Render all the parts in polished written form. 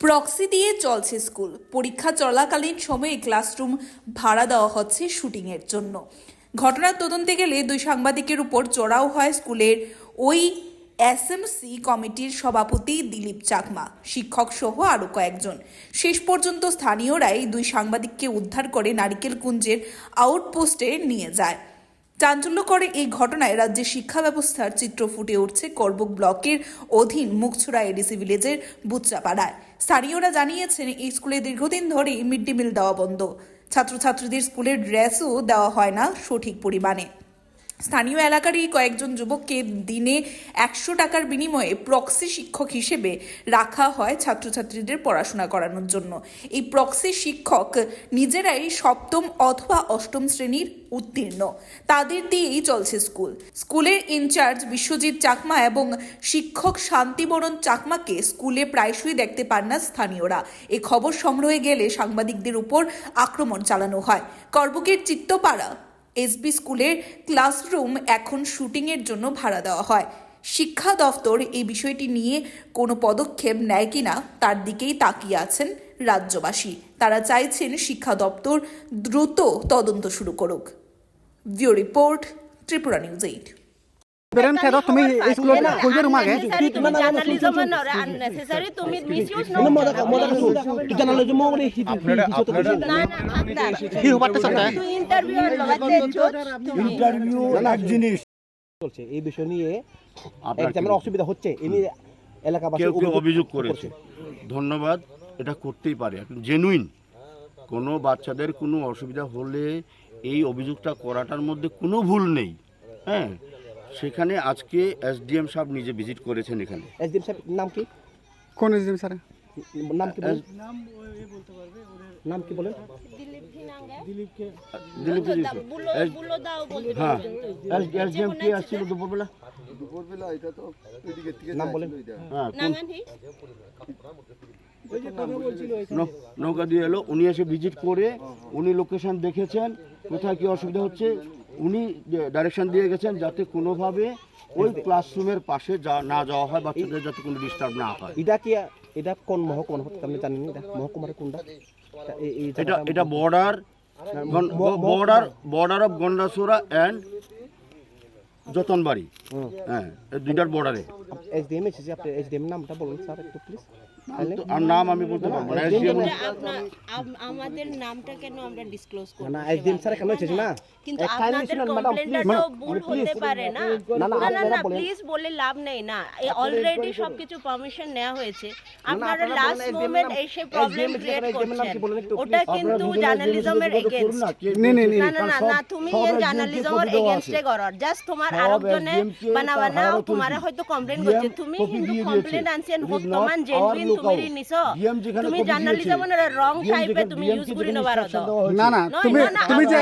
Proxy দিয়ে চলছে school. পরীক্ষা চলাকালীন সময়ে ক্লাসরুম ভাড়া দেওয়া হচ্ছে শুটিংয়ের জন্য। ঘটনার তদন্তে গেলে দুই সাংবাদিকের উপর চড়াও হয় স্কুলের ওই এসএমসি কমিটির সভাপতি দিলীপ চাকমা, শিক্ষক সহ আরও কয়েকজন। শেষ পর্যন্ত স্থানীয়রাই দুই সাংবাদিককে উদ্ধার করে নারিকেলকুঞ্জের আউটপোস্টে নিয়ে যায়। চাঞ্চল্যকর এই ঘটনায় রাজ্যের শিক্ষা ব্যবস্থার চিত্র ফুটে উঠছে করবুক ব্লকের অধীন মুগছড়া এডিসি ভিলেজের বুচ্চাপাড়ায়। স্থানীয়রা জানিয়েছেন এই স্কুলে দীর্ঘদিন ধরেই মিড ডে মিল দেওয়া বন্ধ। ছাত্রছাত্রীদের স্কুলের ড্রেসও দেওয়া হয় না সঠিক পরিমাণে। স্থানীয় এলাকারই কয়েকজন যুবককে দিনে 100 টাকার বিনিময়ে প্রক্সি শিক্ষক হিসেবে রাখা হয় ছাত্রছাত্রীদের পড়াশোনা করানোর জন্য। এই প্রক্সি শিক্ষক নিজেরাই সপ্তম অথবা অষ্টম শ্রেণীর উত্তীর্ণ, তাদের দিয়েই চলছে স্কুল। স্কুলের ইনচার্জ বিশ্বজিৎ চাকমা এবং শিক্ষক শান্তিবরণ চাকমাকে স্কুলে প্রায়শই দেখতে পান না স্থানীয়রা। এই খবর সংগ্রহে গেলে সাংবাদিকদের উপর আক্রমণ চালানো হয়। করবুকের চিত্তপাড়া এসবি স্কুলের ক্লাসরুম এখন শুটিংয়ের জন্য ভাড়া দেওয়া হয়। শিক্ষা দফতর এই বিষয়টি নিয়ে কোনো পদক্ষেপ নেয় কিনা তার দিকেই তাকিয়ে আছেন রাজ্যবাসী। তারা চাইছেন শিক্ষা দপ্তর দ্রুত তদন্ত শুরু করুক। View report, Tripura news 8। বেরেন খেদ তুমি স্কুলত কইবে রুমাগে তুমি জার্নালিজম নর আননেসেসারি তুমি মিসইউজ নো জার্নালিজম মানে না না কি হবাতে সাথে তুই ইন্টারভিউ লগাতে ইন্টারভিউ এক জিনিস চলছে এই বিষয় নিয়ে এক্সামের অসুবিধা হচ্ছে এই নিয়ে এলাকাবাসী কেউ অভিযোগ করেছে। ধন্যবাদ, এটা করতেই পারে, জেনুইন। কোনো বাচ্চাদের কোনো অসুবিধা হলে এই অভিযোগটা করাটার মধ্যে কোনো ভুল নেই। হ্যাঁ, সেখানে আজকে এসডিএম সাহেব নিজে ভিজিট করেছেন এখানে। এসডিএম সাহেব নাম কি? কোন এসডিএম স্যার? নাম কি বলেন? নাম কি বলেন? দিলীপ বুলো দাও বলতে হ্যাঁ, এসডিএম কে আসছিল দুপুরবেলা? এটা তো এদিকে থেকে নাম বলেন। হ্যাঁ, নাঙ্গানি নৌকা দিয়ে এলো, উনি এসে ভিজিট করে উনি লোকেশন দেখেছেন কোথায় কি অসুবিধা হচ্ছে, উনি ডাইরেকশন দিয়ে গেছেন যাতে কোনোভাবে ওই ক্লাসরুমের পাশে না যাওয়া হয়, বাচ্চাদের যাতে কোনো ডিস্টার্ব না হয়। এটা কোন মহকুমা আপনি জানেন? এটা মহকুমার কোনটা? এটা বর্ডার অফ গন্ডাসোরা অ্যান্ড যতনবাড়ি। হ্যাঁ, এই দুইটার বর্ডারে। এসডিএম এসেছে, আপনি এসডিএম নামটা বলুন স্যার একটু প্লিজ। আর নাম আমি বলতে পারবো না। আমাদের নামটা কেন আমরা ডিসক্লোজ করব না এসডিএম স্যার কেন এসেছে না? কিন্তু আপনাদের কমপ্লেইনটা তো ভুল হতে পারে না। না প্লিজ বলে লাভ নেই না, অলরেডি সবকিছু পারমিশন নেওয়া হয়েছে। আপনারা লাস্ট মোমেন্ট এসে প্রবলেম ক্রিয়েট করছেন, ওটা কিন্তু জার্নালিজমের এগেইনস্ট। না তুমি ये জার্নালিজমের এগেইনস্টে করো। জাস্ট তোমার আরেকজনে বানাবানা তোমারে হয়তো কমপ্লেইন করছে, তুমি কিন্তু কমপ্লেইন আনছেন বর্তমান জেনুইন তুমি নিছো, তুমি জার্নালিজমের রং টাইপে তুমি ইউজ করি না পারো। না তুমি যে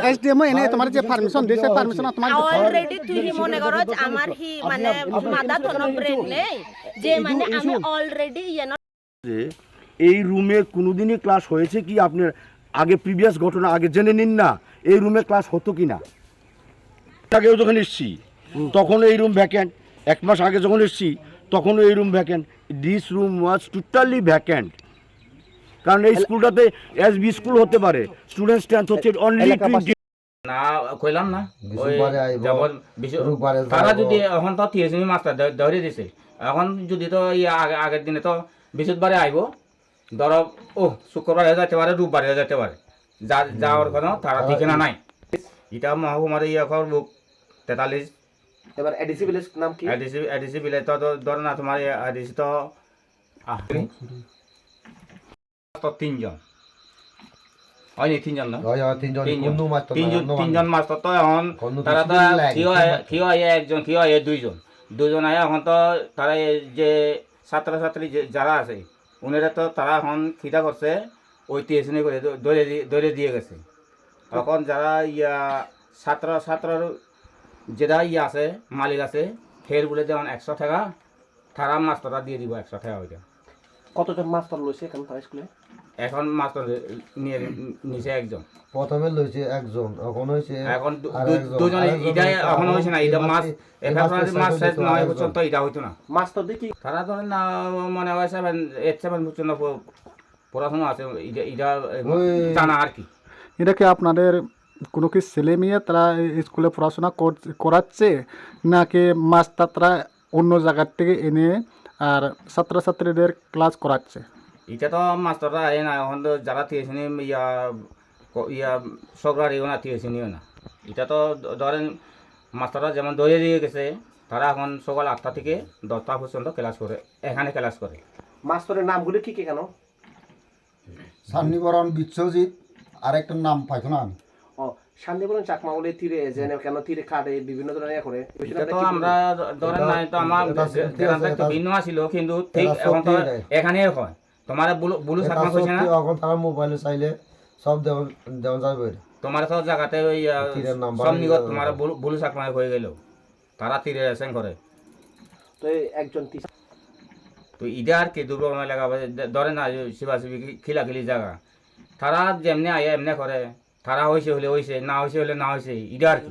এসডিএম এনে তোমার যে পারমিশন দিছে, পারমিশন তোমার অলরেডি তুই মনে করো আমার হি মানে মাদা তন ব্রেন নেই যে মানে আমি অলরেডি এই রুমে কোনোদিনই ক্লাস হয়েছে কি? আপনার আগে প্রিভিয়াস ঘটনা আগে জেনে নিন না, এই রুমে ক্লাস হতো কি না। আগেও যখন এসছি তখনও এই রুম ভ্যাকেন্ট, 1 মাস আগে যখন এসছি তখনও এই room vacant. This room was totally vacant. কারণ এই স্কুলটাতে এসবি স্কুল হতে পারে, স্টুডেন্ট স্ট্রেংথ হচ্ছে অনলি 20 না কইলাম না ওই যেমন তারা যদি এখন তো থিয়েসমি মাস্টার ধরে দিছে, এখন যদি তো আগের দিনে তো বৃহস্পতিবারে আইব, ধরো শুক্রবারে যেতে পারে, রোববারে যেতে পারে, যাওয়ার কোনো তারা ঠিকানা নাই। এটা মহকুমার খবর বুক 43। এবার এডিসি ভিলেজ নাম কি? এডিসি ভিলেজ তো ধরো না তোমার এডিসি তো 3জন হয়নি, 3জন না, 3জন মাস্টার তো এখন তারা তো কেউ আয় একজন, কেউ আয় দুজন আয়। এখন তো তারা যে ছাত্রছাত্রী যারা আছে উনারা তো তারা এখন খিতা করছে ওই টিউশনি করে ধরে দিয়ে গেছে। তখন যারা ছাত্র যেটা আছে মালিক আছে ফের বলে যেমন 100 টাকা তারা মাস্টাররা দিয়ে দিব 100 টাকা। ওইটা কতজন মাস্টার লইছে এখন তার স্কুলে? এখন মাস্টার নিয়ে নিচে একজন। প্রথমে লইছে একজন, এখন হইছে এখন আরেকজন, দুজনে আরেকজন এটা হইছে, এখন হয়েছে না, এটা এই মাস মাসে- এই ফেব্রুয়ারি মাস শেষ হইছে নয় আরেকজন। পর্যন্ত এটা হইতো না। মাস্টার দিয়ে কি তারা ধরেন না মনে হয় 7 পর্যন্ত পড়াশোনা আছে, এটা ওই- জানা আর কি। এটা কি আপনাদের কোনো কি ছেলে মেয়ে তারা এই স্কুলে পড়াশোনা করাচ্ছে, নাকি মাস্টাররা অন্য জায়গার থেকে এনে আর ছাত্রছাত্রীদের ক্লাস করাচ্ছে? এটা তো মাস্টাররা আয় না, এখন তো যারা থিয়েছেন ইয়া সরকারিও না, থিয়েছেনিও না। এটা তো ধরেন মাস্টাররা যেমন ধরে দিয়ে গেছে, তারা এখন সকাল 8টা থেকে 10টা পর্যন্ত ক্লাস করে, এখানে ক্লাস করে। মাস্টারের নামগুলো কি কি কেন? সান্নিবরণ বিশ্বজিৎ, আরেকটার নাম পাইতো না আমি। ও শান্তিপুরন চাকমা বলে তীরে যেন কেন তীরে খাটে বিভিন্ন ধরনের করে এটা তো আমরা ধরেন নাই তো আমার গ্রামটা একটু ভিন্ন আছিল, কিন্তু ঠিক এটা এখন তো সত্যি এটাই। এখানেই হয়। তোমার বুলু এটা চাকমা কইছে না, সত্যি, এখন তারা মোবাইলে চাইলে সব দেওয়া যাবে। তোমার তো জায়গাতে ওই তীরের নাম্বার সব নিগত দিয়ে তোমার বুলু চাকমা হয়ে গেল, তারা তীরে এসেন করে। তো এই একজন তো ইটা আর কি দুর্বল লাগাবে, ধরে না শিবাশিবি খিলাখিলি জায়গা, তারা যেমনি আয় এমনি করে, তারা হয়েছে হলে হয়েছে, না হয়েছে হলে না হয়েছে, ইটা আর কি।